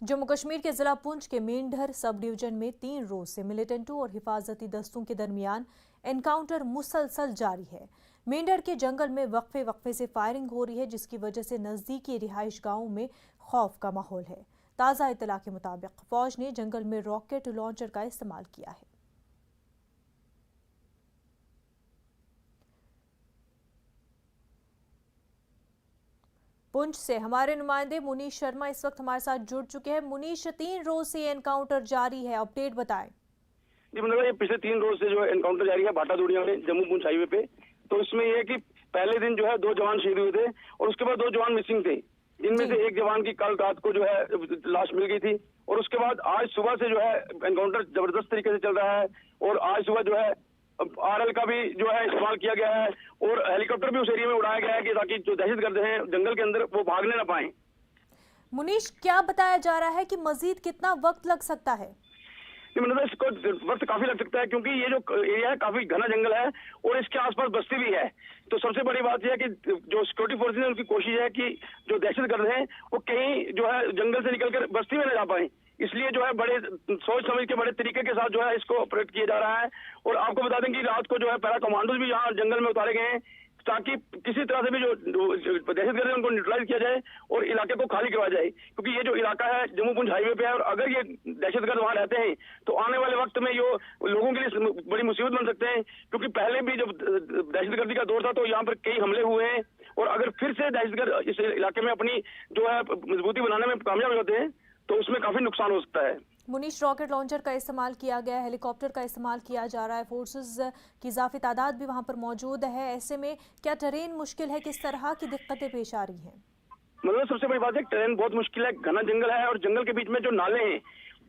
जम्मू कश्मीर के जिला पुंछ के मेंढर सब डिवीजन में 3 रोज से मिलिटेंटों और हिफाजती दस्तों के दरमियान एनकाउंटर मुसलसल जारी है। मेंढर के जंगल में वक्फे वक्फे से फायरिंग हो रही है, जिसकी वजह से नजदीकी रिहाइश गांवों में खौफ का माहौल है। ताज़ा इत्तला के मुताबिक फौज ने जंगल में रॉकेट लॉन्चर का इस्तेमाल किया है। पुंछ से हमारे नुमाइंदे मुनीश शर्मा इस वक्त हमारे साथ जुड़ चुके हैं। मुनीश, 3 रोज से एनकाउंटर जारी है, अपडेट बताएं। जी मतलब ये पिछले 3 रोज से जो है एनकाउंटर जारी है भाटा दूड़िया में जम्मू पुंछ हाईवे पे। तो इसमें ये है कि पहले दिन जो है 2 जवान शहीद हुए थे और उसके बाद 2 जवान मिसिंग थे, जिनमें से एक जवान की कल रात को जो है लाश मिल गई थी। और उसके बाद आज सुबह से जो है एनकाउंटर जबरदस्त तरीके से चल रहा है और आज सुबह जो है आरएल का भी जो है इस्तेमाल किया गया है और हेलीकॉप्टर भी उस एरिया में उड़ाया गया है कि ताकि जो दहशतगर्द हैं जंगल के अंदर वो भागने ना पाए। मुनीश, क्या बताया जा रहा है कि मजीद कितना वक्त लग सकता है? मतलब इसको वक्त काफी लग सकता है क्योंकि ये जो एरिया है काफी घना जंगल है और इसके आसपास बस्ती भी है। तो सबसे बड़ी बात यह है कि जो सिक्योरिटी फोर्सेज है उनकी कोशिश है कि जो दहशतगर्द हैं वो कहीं जो है जंगल से निकलकर बस्ती में न जा पाए, इसलिए जो है बड़े सोच समझ के बड़े तरीके के साथ जो है इसको ऑपरेट किया जा रहा है। और आपको बता दें कि रात को जो है पैरा कमांडोज भी यहाँ जंगल में उतारे गए हैं ताकि किसी तरह से भी जो दहशतगर्द है उनको न्यूट्रलाइज किया जाए और इलाके को खाली करवाया जाए, क्योंकि ये जो इलाका है जम्मू पुंछ हाईवे पे है और अगर ये दहशतगर्द वहां रहते हैं तो आने वाले वक्त में ये लोगों के लिए बड़ी मुसीबत बन सकते हैं। क्योंकि पहले भी जब दहशतगर्दी का दौर था तो यहाँ पर कई हमले हुए हैं और अगर फिर से दहशतगर्द इस इलाके में अपनी जो है मजबूती बनाने में कामयाब होते हैं तो उसमें काफी नुकसान हो सकता है। मुनीश, रॉकेट लॉन्चर का इस्तेमाल किया गया है, हेलीकॉप्टर का इस्तेमाल किया जा रहा है, फोर्सेस की इजाफी तादाद भी वहां पर मौजूद है। ऐसे में क्या ट्रेन मुश्किल है? किस तरह की दिक्कतें पेश आ रही हैं? मतलब सबसे बड़ी बात है ट्रेन बहुत मुश्किल है, घना जंगल है और जंगल के बीच में जो नाले हैं,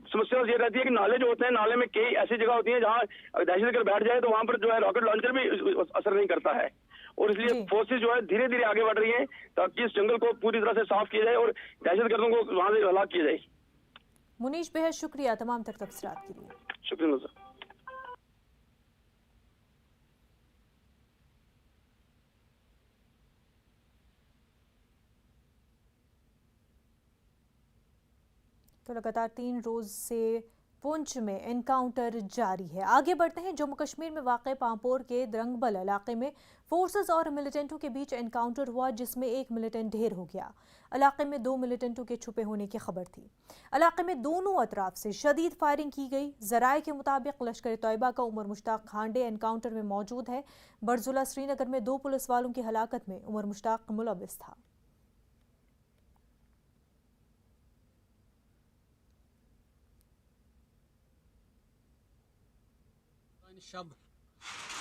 समस्या ये रहती है कि नाले जो होते हैं नाले में कई ऐसी जगह होती है जहाँ दहशतगर्द बैठ जाए तो वहां पर जो है रॉकेट लॉन्चर भी असर नहीं करता है और इसलिए फोर्सेज जो है धीरे धीरे आगे बढ़ रही है ताकि इस जंगल को पूरी तरह से साफ किया जाए और दहशतगर्दों को वहां से हलाक किया जाए। मुनीश, बेहद शुक्रिया तमाम तफसीलात के लिए। शुक्रिया सर। तो लगातार 3 रोज से पुंछ में एनकाउंटर जारी है। आगे बढ़ते हैं। जम्मू कश्मीर में वाक़ पांपोर के द्रंगबल इलाके में फोर्सेस और मिलिटेंटों के बीच एनकाउंटर हुआ, जिसमें एक मिलिटेंट ढेर हो गया। इलाके में 2 मिलिटेंटों के छुपे होने की खबर थी। इलाके में दोनों अतराफ से शदीद फायरिंग की गई। जराए के मुताबिक लश्कर तैयबा का उमर मुश्ताक खांडे एनकाउंटर में मौजूद है। बरजुला श्रीनगर में 2 पुलिस वालों की हलाकत में उमर मुश्ताक मुलविस था। शब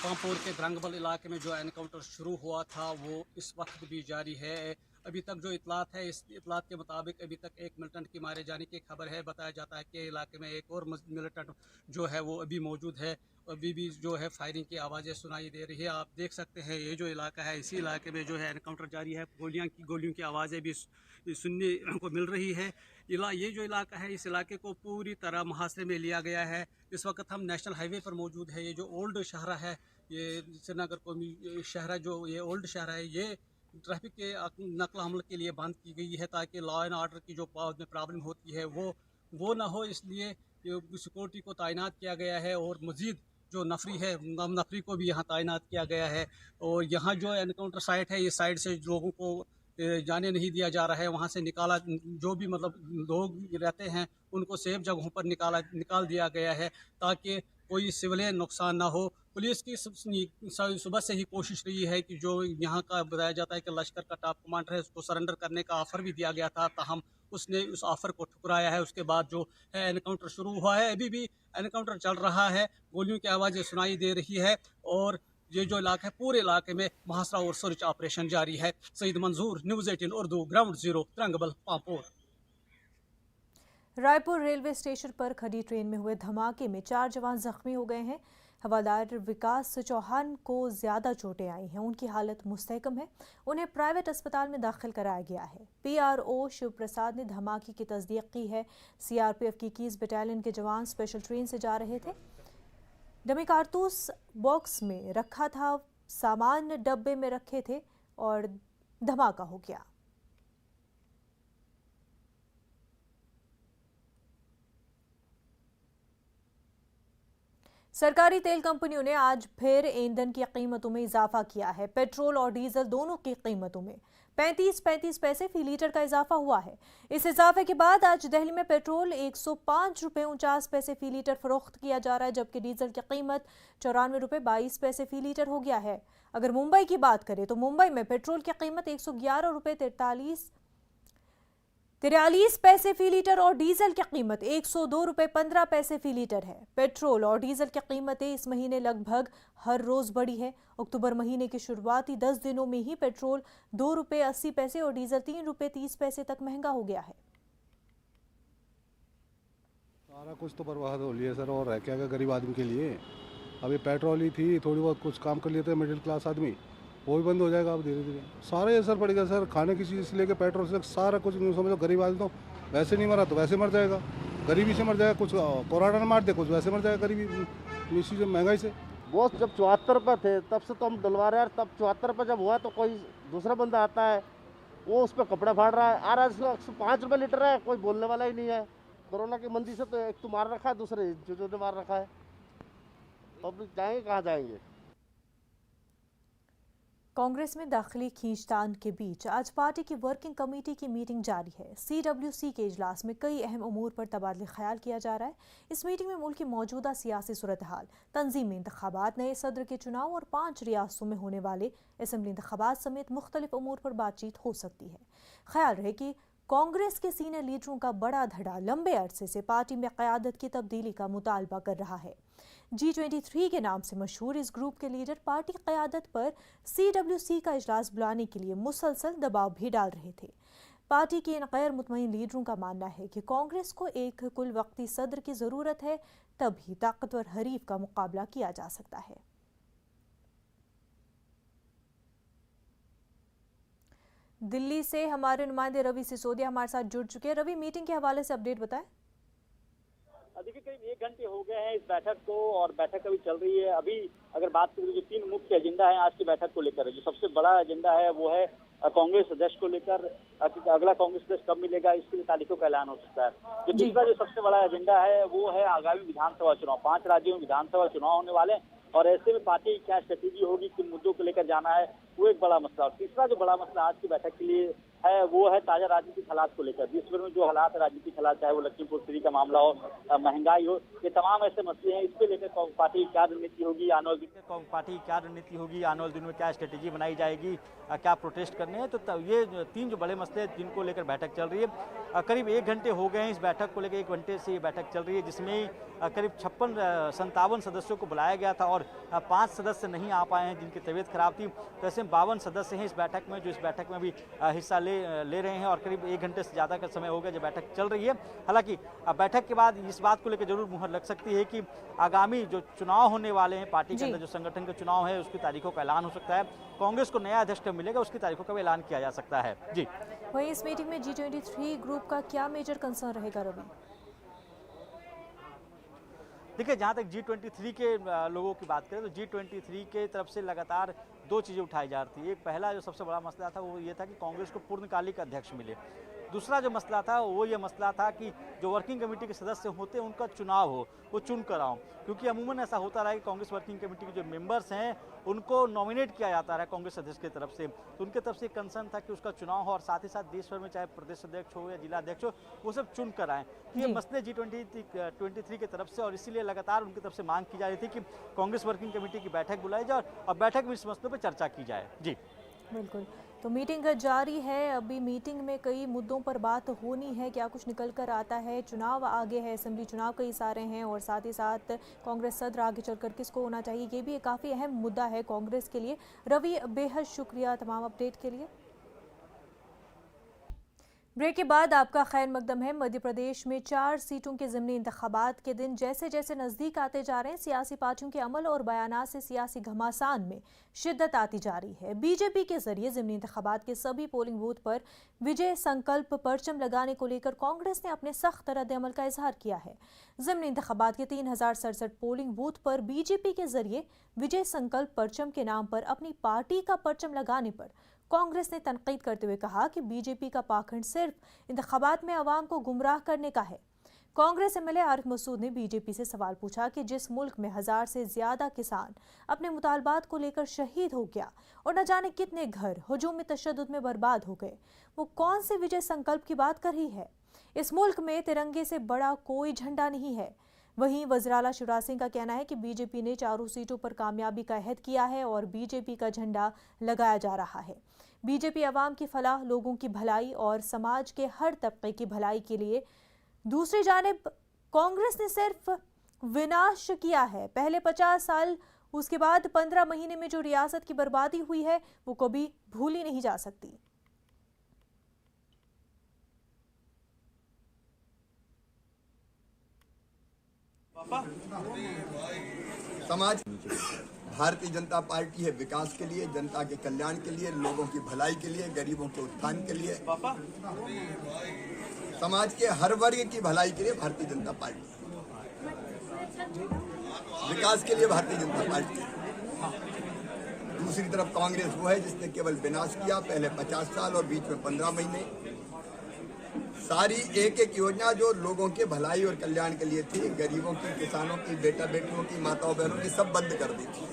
पांपोर के द्रंगबल इलाके में जो एनकाउंटर शुरू हुआ था वो इस वक्त भी जारी है। अभी तक जो इतलात है, इस इतलात के मुताबिक अभी तक एक मिलिटेंट की मारे जाने की खबर है। बताया जाता है कि इलाके में एक और मिलिटेंट जो है वो अभी मौजूद है। अभी भी जो है फायरिंग की आवाज़ें सुनाई दे रही है। आप देख सकते हैं ये जो इलाका है, इसी इलाके में जो है एनकाउंटर जारी है। गोलियों की आवाज़ें भी सुनने को मिल रही है। ये जो इलाका है, इस इलाके को पूरी तरह मुहासरे में लिया गया है। इस वक्त हम नेशनल हाईवे पर मौजूद है। ये जो ओल्ड शहर है, ये श्रीनगर कौमी शहर, जो ये ओल्ड शहर है, ये ट्रैफिक के नकल हमल के लिए बंद की गई है ताकि लॉ एंड ऑर्डर की जो प्रॉब्लम होती है वो ना हो। इसलिए सिक्योरिटी को तैनात किया गया है और मज़ीद जो नफरी है, नफरी को भी यहाँ तैनात किया गया है। और यहाँ जो एनकाउंटर साइट है, इस साइड से लोगों को जाने नहीं दिया जा रहा है। वहाँ से निकाला, जो भी मतलब लोग रहते हैं उनको सेफ जगहों पर निकाल दिया गया है ताकि कोई सिविलियन नुकसान ना हो। पुलिस की सुबह से ही कोशिश रही है कि जो यहाँ का बताया जाता है कि लश्कर का टॉप कमांडर है उसको सरेंडर करने का ऑफर भी दिया गया था, ताहम उसने उस ऑफर को ठुकराया है। उसके बाद जो है एनकाउंटर शुरू हुआ है। अभी भी एनकाउंटर चल रहा है, गोलियों की आवाज़ें सुनाई दे रही है और ये जो इलाका है पूरे इलाके में मुहासरा और सर्च ऑपरेशन जारी है। Saeed Manzoor, news 18 Urdu, ground zero, Drangbal, Pampore. Raipur railway station पर खड़ी ट्रेन में हुए धमाके में 4 जवान जख्मी हो गए हैं। हवालदार विकास चौहान को ज्यादा चोटें आई हैं। उनकी हालत मुस्तहकम है। उन्हें प्राइवेट अस्पताल में दाखिल कराया गया है। PRO शिव प्रसाद ने धमाके की तस्दीक की है। CRPF की 21 बटालियन के जवान स्पेशल ट्रेन से जा रहे थे। डमी कारतूस बॉक्स में रखा था, सामान डब्बे में रखे थे और धमाका हो गया। सरकारी तेल कंपनियों ने आज फिर ईंधन की कीमतों में इजाफा किया है। पेट्रोल और डीजल दोनों की कीमतों में 35 पैसे फी लीटर का इजाफा हुआ है। इस इजाफे के बाद आज दिल्ली में पेट्रोल 105 रुपये 49 पैसे फी लीटर फरोख्त किया जा रहा है, जबकि डीजल की कीमत 94 रुपये 22 पैसे फी लीटर हो गया है। अगर मुंबई की बात करें तो मुंबई में पेट्रोल की कीमत 111 रुपये 43 पैसे फी लीटर और डीजल की कीमत 102 रुपये 15 पैसे फी लीटर है। पेट्रोल और डीजल की कीमतें इस महीने लगभग हर रोज बढ़ी है। अक्टूबर महीने के शुरुआती 10 दिनों में ही पेट्रोल 2 रुपये 80 पैसे और डीजल 3 रुपये 30 पैसे तक महंगा हो गया है। सारा कुछ तो बर्बाद हो लिया सर, और है क्या गरीब आदमी के लिए। अभी पेट्रोल ही थी, थोड़ी बहुत कुछ काम कर लिए थे मिडिल क्लास आदमी, वो भी बंद हो जाएगा अब धीरे धीरे। सारा असर पड़ेगा सर, खाने की चीज़ से लेकर पेट्रोल से सारा कुछ। समझो गरीब आदमी तो वैसे नहीं मरा तो वैसे मर जाएगा, गरीबी से मर जाएगा। कुछ कोरोना ने मार दे, कुछ वैसे मर जाएगा गरीबी इसी से महंगाई से। वो जब 74 रुपये थे तब से तो हम डलवा रहे हैं, तब 74 रुपये जब हुआ तो कोई दूसरा बंदा आता है वो उस पर कपड़ा फाड़ रहा है। आ रहा है 105 रुपये लीटर है, कोई बोलने वाला ही नहीं है। कोरोना की मंदी से तो एक तो मार रखा है, दूसरे जो ने मार रखा है। पब्लिक जाएंगे कहाँ जाएंगे। कांग्रेस में दाखिली खींचतान के बीच आज पार्टी की वर्किंग कमेटी की मीटिंग जारी है। CWC के इजलास में कई अहम उमूर पर तबादला ख्याल किया जा रहा है। इस मीटिंग में मुल्क की मौजूदा सियासी सूरत हाल, तंजीमी इंतखाबात, नए सदर के चुनाव और 5 रियासतों में होने वाले असम्बली इंतखाबात समेत मुख्तलिफ उमूर पर बातचीत हो सकती है। ख्याल रहे कि कांग्रेस के सीनियर लीडरों का बड़ा धड़ा लंबे अरसे से पार्टी में क़यादत की तब्दीली का मुतालबा कर रहा है। G23 के नाम से मशहूर इस ग्रुप के लीडर पार्टी क़यादत पर CWC का इजलास बुलाने के लिए मुसलसल दबाव भी डाल रहे थे। पार्टी के इन गैर मुतमईन लीडरों का मानना है कि कांग्रेस को एक कुल वक्ती सदर की ज़रूरत है, तभी ताकतवर हरीफ का मुकाबला किया जा सकता है। दिल्ली से हमारे नुमाइंदे रवि सिसोदिया हमारे साथ जुड़ चुके हैं। रवि, मीटिंग के हवाले से अपडेट बताएं। देखिए, करीब 1 घंटे हो गए हैं इस बैठक को और बैठक अभी चल रही है। अभी अगर बात करें जो 3 मुख्य एजेंडा है आज की बैठक को लेकर, जो सबसे बड़ा एजेंडा है वो है कांग्रेस अध्यक्ष को लेकर। अगला कांग्रेस अध्यक्ष कब मिलेगा इसके लिए तारीखों का ऐलान हो सकता है। जो दूसरा जो सबसे बड़ा एजेंडा है वो है आगामी विधानसभा चुनाव। 5 राज्यों में विधानसभा चुनाव होने वाले हैं और ऐसे में पार्टी की क्या स्ट्रेटेजी होगी, किन मुद्दों को लेकर जाना है, वो एक बड़ा मसला। और तीसरा जो बड़ा मसला आज की बैठक के लिए है वो है ताजा राजनीतिक हालात को लेकर। देश भर में जो हालात राजनीतिक हालात, चाहे वो लखीमपुर खीरी का मामला हो, महंगाई हो, ये तमाम ऐसे मसले हैं। इसको लेकर पार्टी की क्या रणनीति होगी आने वाले दिन में, पार्टी की क्या रणनीति होगी आने वाले दिन में, क्या स्ट्रेटेजी बनाई जाएगी, क्या प्रोटेस्ट करने हैं, तो ये 3 जो बड़े मसले हैं जिनको लेकर बैठक चल रही है। करीब 1 घंटे हो गए हैं इस बैठक को लेकर। 1 घंटे से ये बैठक चल रही है जिसमें करीब 57 सदस्यों को बुलाया गया था और 5 सदस्य नहीं आ पाए हैं जिनकी तबीयत खराब थी। तो ऐसे 52 सदस्य हैं इस बैठक में जो इस बैठक में भी हिस्सा ले रहे हैं और करीब 1 घंटे से ज़्यादा का समय हो गया जब बैठक चल रही है। हालांकि बैठक के बाद इस बात को लेकर जरूर मुहर लग सकती है कि आगामी जो चुनाव होने वाले हैं पार्टी के अंदर, जो संगठन का चुनाव है उसकी तारीखों का ऐलान हो सकता है। कांग्रेस को नया अध्यक्ष कब मिलेगा उसकी तारीखों का भी ऐलान किया जा सकता है। जी, वहीं इस मीटिंग में G23 ग्रुप का क्या मेजर कंसर्न रहेगा रवि? देखिए, जहाँ तक G23 के लोगों की बात करें तो G23 के तरफ से लगातार 2 चीज़ें उठाई जा रही थी। एक पहला जो सबसे बड़ा मसला था वो ये था कि कांग्रेस को पूर्णकालिक अध्यक्ष मिले। दूसरा जो मसला था वो ये मसला था कि जो वर्किंग कमेटी के सदस्य होते हैं उनका चुनाव हो, वो चुन कर आओ। क्योंकि अमूमन ऐसा होता रहा है कि कांग्रेस वर्किंग कमेटी के जो मेंबर्स हैं उनको नॉमिनेट किया जाता है कांग्रेस अध्यक्ष की तरफ से। तो उनके तरफ से एक कंसर्न था कि उसका चुनाव हो और साथ ही साथ देश भर में चाहे प्रदेश अध्यक्ष हो या जिला अध्यक्ष हो वो सब चुन कर आए। ये मसले G23 की तरफ से और इसीलिए लगातार उनकी तरफ से मांग की जा रही थी कि कांग्रेस वर्किंग कमेटी की बैठक बुलाई जाए और बैठक में इस मसलों पर चर्चा की जाए। जी बिल्कुल, तो मीटिंग जारी है। अभी मीटिंग में कई मुद्दों पर बात होनी है, क्या कुछ निकल कर आता है। चुनाव आगे है, असेंबली चुनाव कई सारे हैं और साथ ही साथ कांग्रेस सदर आगे चलकर किसको होना चाहिए, ये भी एक काफ़ी अहम मुद्दा है कांग्रेस के लिए। रवि, बेहद शुक्रिया तमाम अपडेट के लिए। ब्रेक के बाद आपका खैर मकदम है। मध्य प्रदेश में 4 सीटों के ज़िमनी इंतखाबात के दिन जैसे जैसे नज़दीक आते जा रहे हैं, सियासी पार्टियों के अमल और बयानात से सियासी घमासान में शिद्दत आती जा रही है। बीजेपी के जरिए ज़िमनी इंतखाबात के सभी पोलिंग बूथ पर विजय संकल्प परचम लगाने को लेकर कांग्रेस ने अपने सख्त रद्द-ए-अमल का इजहार किया है। ज़िमनी इंतखाबात के 3067 पोलिंग बूथ पर बीजेपी के जरिए विजय संकल्प परचम के नाम पर अपनी पार्टी का परचम लगाने पर कांग्रेस ने तनकीद करते हुए कहा कि बीजेपी का पाखंड सिर्फ इंतखाबात में अवाम को गुमराह करने का है। कांग्रेस एमएलए आरिफ मसूद ने बीजेपी से सवाल पूछा कि जिस मुल्क में 1000 से ज्यादा किसान अपने मुतालबात को लेकर शहीद हो गया और न जाने कितने घर हुजूम तशद्दुद में बर्बाद हो गए, वो कौन से विजय संकल्प की बात कर रही है। इस मुल्क में तिरंगे से बड़ा कोई झंडा नहीं है। वहीं वज़ीर-ए-आला शिवराज सिंह का कहना है कि बीजेपी ने 4 सीटों पर कामयाबी का अहद किया है और बीजेपी का झंडा लगाया जा रहा है। बीजेपी अवाम की फलाह, लोगों की भलाई और समाज के हर तबके की भलाई के लिए। दूसरी जानिब कांग्रेस ने सिर्फ विनाश किया है। पहले 50 साल, उसके बाद 15 महीने में जो रियासत की बर्बादी हुई है वो कभी भूली नहीं जा सकती। समाज भारतीय जनता पार्टी है विकास के लिए, जनता के कल्याण के लिए, लोगों की भलाई के लिए, गरीबों के उत्थान के लिए, समाज के हर वर्ग की भलाई के लिए भारतीय जनता पार्टी, विकास के लिए भारतीय जनता पार्टी। दूसरी तरफ कांग्रेस वो है जिसने केवल विनाश किया, पहले 50 साल और बीच में 15 महीने। सारी एक एक योजना जो लोगों के भलाई और कल्याण के लिए थी, गरीबों की, किसानों की, बेटा बेटियों की, माताओं बहनों की, सब बंद कर दी थी।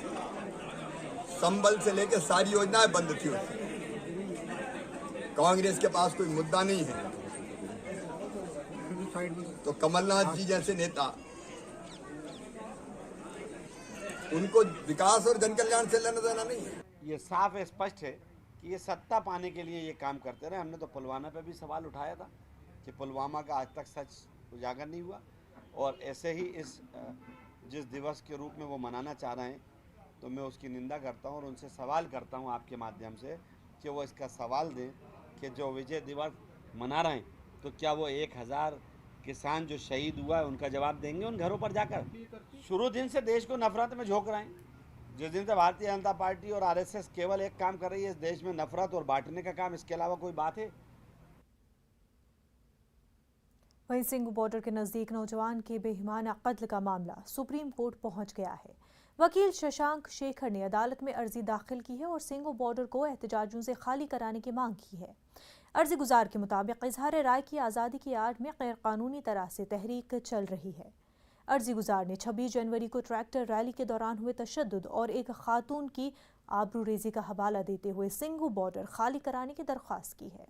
संबल से लेकर सारी योजनाएं बंद थी उसकी। कांग्रेस के पास कोई मुद्दा नहीं है, तो कमलनाथ जी जैसे नेता, उनको विकास और जन कल्याण से लेना देना नहीं है। ये साफ है, स्पष्ट है कि ये सत्ता पाने के लिए ये काम करते रहे। हमने तो पुलवामा पे भी सवाल उठाया था कि पुलवामा का आज तक सच उजागर नहीं हुआ, और ऐसे ही इस जिस दिवस के रूप में वो मनाना चाह रहे हैं, तो मैं उसकी निंदा करता हूं और उनसे सवाल करता हूं आपके माध्यम से कि वो इसका सवाल दें कि जो विजय दिवस मना रहे हैं, तो क्या वो 1000 किसान जो शहीद हुआ है उनका जवाब देंगे उन घरों पर जाकर? शुरू दिन से देश को नफरत में झोंक रहे हैं। जिस दिन से भारतीय जनता पार्टी और आरएसएस केवल एक काम कर रही है, इस देश में नफरत और बांटने का काम, इसके अलावा कोई बात है? वहीं सिंघू बॉर्डर के नजदीक नौजवान के बेईमाना कत्ल का मामला सुप्रीम कोर्ट पहुंच गया है। वकील शशांक शेखर ने अदालत में अर्जी दाखिल की है और सिंघू बॉर्डर को एहतजाजियों से खाली कराने की मांग की है। अर्जी गुजार के मुताबिक इजहार राय की आज़ादी की आड़ में गैर कानूनी तरह से तहरीक चल रही है। अर्जी गुजार ने 26 जनवरी को ट्रैक्टर रैली के दौरान हुए तशद्दुद और एक खातून की आबरूरेजी का हवाला देते हुए सिंघू बॉर्डर खाली कराने की दरख्वास्त की है।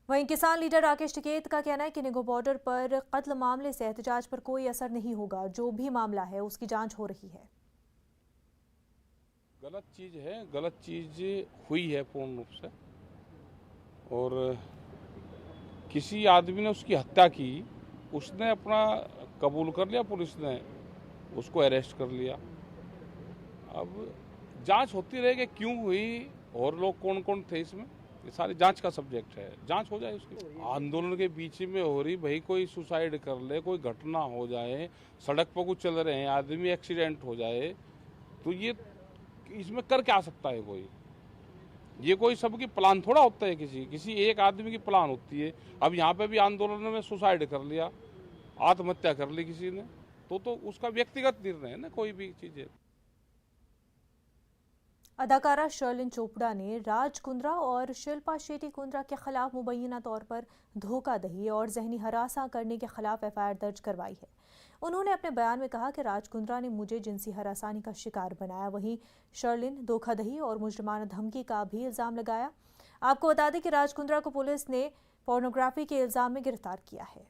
वहीं किसान लीडर राकेश टिकैत का कहना है कि निगो बॉर्डर पर कत्ल मामले से एहतजाज पर कोई असर नहीं होगा। जो भी मामला है उसकी जांच हो रही है। गलत चीज़ है, गलत चीज़ हुई है पूर्ण रूप से, और किसी आदमी ने उसकी हत्या की, उसने अपना कबूल कर लिया, पुलिस ने उसको अरेस्ट कर लिया। अब जांच होती रहेगी क्यों हुई और लोग कौन कौन थे इसमें, ये सारी जांच का सब्जेक्ट है, जांच हो जाए उसकी। आंदोलन के बीच में हो रही, भाई कोई सुसाइड कर ले, कोई घटना हो जाए, सड़क पर कुछ चल रहे हैं, आदमी एक्सीडेंट हो जाए, तो ये इसमें कर क्या सकता है कोई? ये कोई सबकी प्लान थोड़ा होता है, किसी एक आदमी की प्लान होती है। अब यहाँ पे भी आंदोलन में सुसाइड कर लिया, आत्महत्या कर ली किसी ने, तो उसका व्यक्तिगत निर्णय है ना, कोई भी चीज़ है। अदाकारा शर्लिन चोपड़ा ने राज कुंद्रा और शिल्पा शेट्टी कुंद्रा के खिलाफ मुबैना तौर पर धोखाधड़ी और जहनी हरासा करने के खिलाफ एफआईआर दर्ज करवाई है। उन्होंने अपने बयान में कहा कि राज कुंद्रा ने मुझे जिनसी हरासानी का शिकार बनाया। वहीं शर्लिन धोखाधड़ी और मुजरिमाना धमकी का भी इल्जाम लगाया। आपको बता दें कि राज कुंद्रा को पुलिस ने पोर्नोग्राफी के इल्जाम में गिरफ्तार किया है।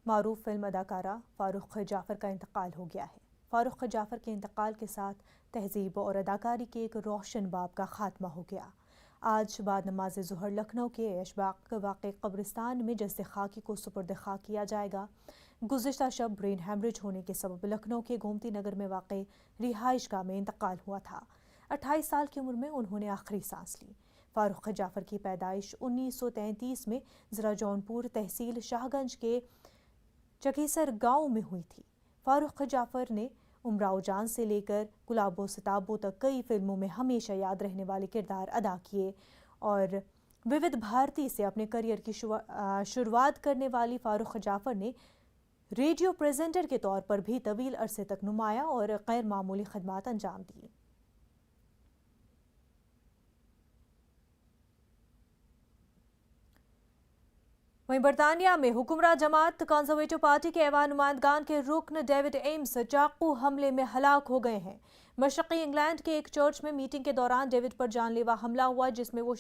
मारूफ फिल्म अदाकारा फारूक जाफर का इंतकाल हो गया है। फारूक जाफर के इंतकाल के साथ तहजीब और अदाकारी के एक रोशन बाब का खात्मा हो गया। आज बाद नमाज ज़ुहर लखनऊ के ऐशबाग वाक़ कब्रिस्तान में जस्द खाकी को सुपुर्द खाक किया जाएगा। गुज़िश्ता शब ब्रेन हैमरेज होने के सबब लखनऊ के गोमती नगर में वाक़ रिहाइशगाह में इंतकाल हुआ था। 28 साल की उम्र में उन्होंने आखिरी सांस ली। फारूक जाफर की पैदाइश 1933 में ज़रा जौनपुर तहसील शाहगंज के चकीसर गांव में हुई थी। फारूक जाफर ने उमराव जान से लेकर गुलाबो सिताबो तक कई फिल्मों में हमेशा याद रहने वाले किरदार अदा किए और विविध भारती से अपने करियर की शुरुआत करने वाली फारूक जाफर ने रेडियो प्रेजेंटर के तौर पर भी तवील अरसे तक नुमाया और गैर मामूली खदमात अंजाम दी। वहीं बरतानिया में हुक्मरान जमात कंजर्वेटिव पार्टी के ऐवान नुमाइंदगान के रुकन डेविड एम्स चाकू हमले में हलाक हो गए हैं। मशरकी इंग्लैंड के एक चर्च में मीटिंग के दौरान डेविड पर जानलेवा हमला हुआ, जिसमें वो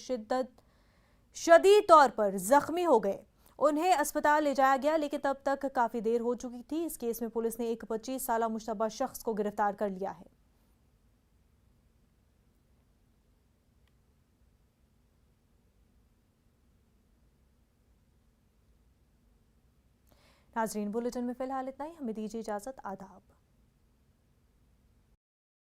शदीद तौर पर जख्मी हो गए। उन्हें अस्पताल ले जाया गया, लेकिन तब तक काफी देर हो चुकी थी। इस केस में पुलिस ने एक 25 साला मुश्तबा शख्स को गिरफ्तार कर लिया है। नाजरीन, बुलेटिन में फिलहाल इतना ही। हमें दीजिए इजाजत। आदाब।